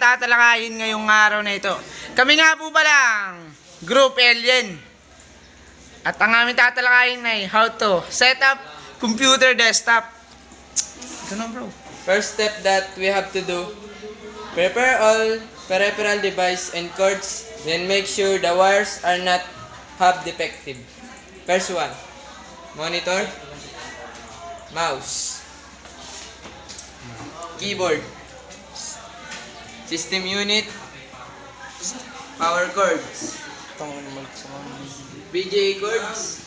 tatalakayin ngayong araw na ito. Kami nga po palang Group Alien. At ang aming tatalakayin ay how to set up computer desktop. Ito na bro. First step that we have to do, prepare all peripheral device and cords, then make sure the wires are not half defective. First one, monitor, mouse, keyboard, system unit, power cords, VGA cords,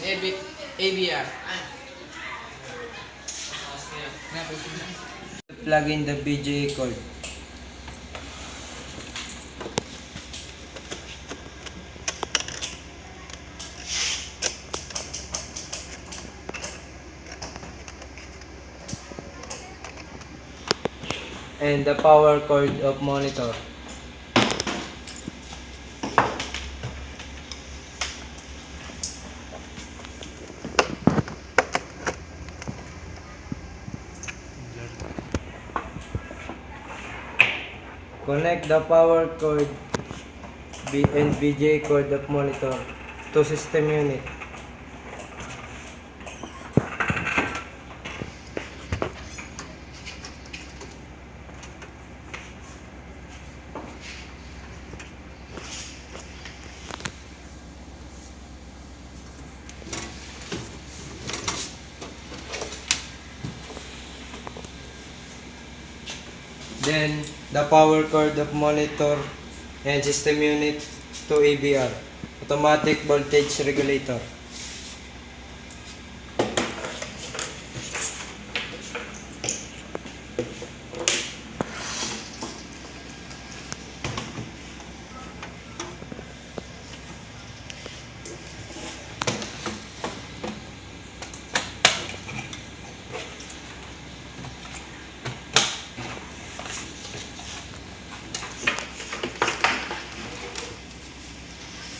and AVR. Plug in the VGA cord. And the power cord of monitor. Connect the power cord and VGA cord of monitor to system unit. Then, the power cord of monitor and system unit to AVR, automatic voltage regulator.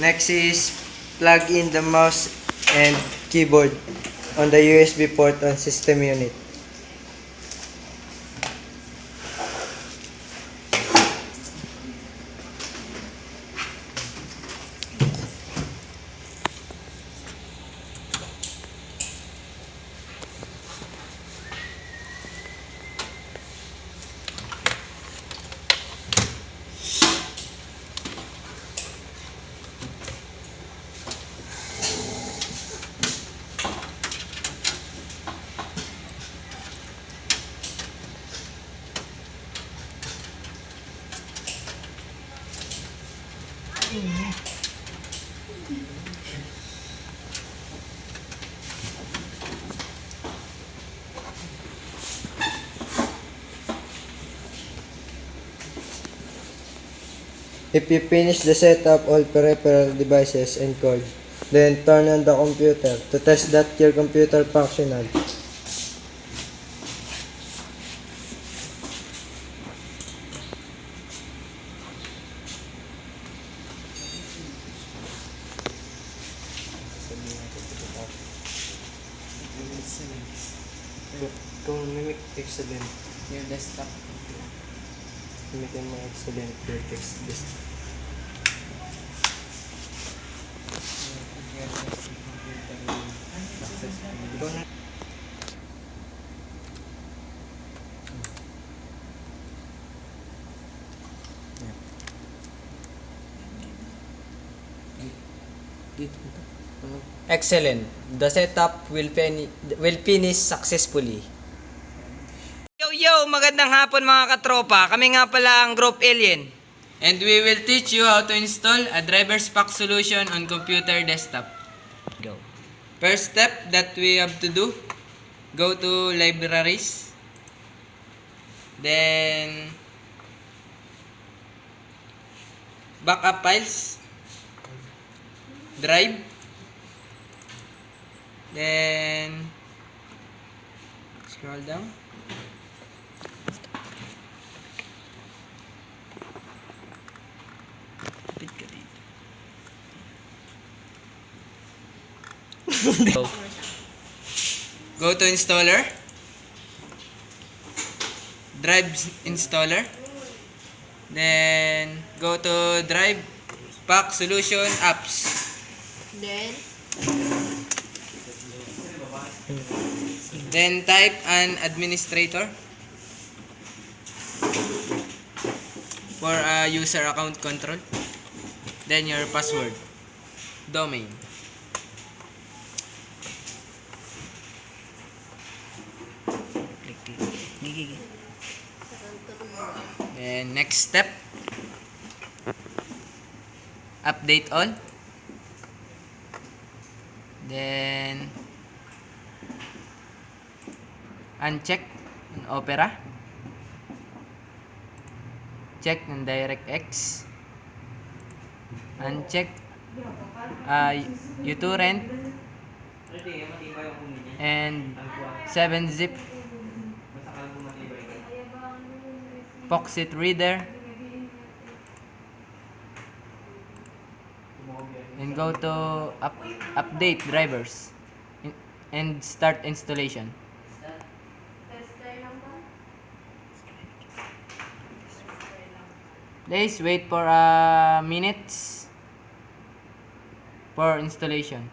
Next is plug in the mouse and keyboard on the USB port on system unit. If you finish the setup all peripheral devices and cords, then turn on the computer to test that your computer functional. Kung mimic excellent Your desktop. gamitin mo excellent your text list. Excellent. The setup will finish successfully. Yo, magandang hapon mga katropa. Kami nga pala ang Group Alien. And we will teach you how to install a driver's pack solution on computer desktop. Go. First step that we have to do, go to libraries. Then backup files, drive, then scroll down. Go to installer, drive installer, Then go to Drive, Pack, Solution, Apps. Then type an administrator for user account control. Then your password, domain. Then next step, update all. Then uncheck ang Opera. Check ng DirectX. Uncheck uTorrent and 7-zip. Foxit Reader. And go to update drivers and start installation. Please wait for minutes for installation.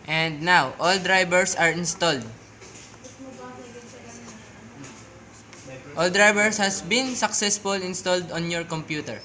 And now, all drivers are installed. All drivers has been successfully installed on your computer.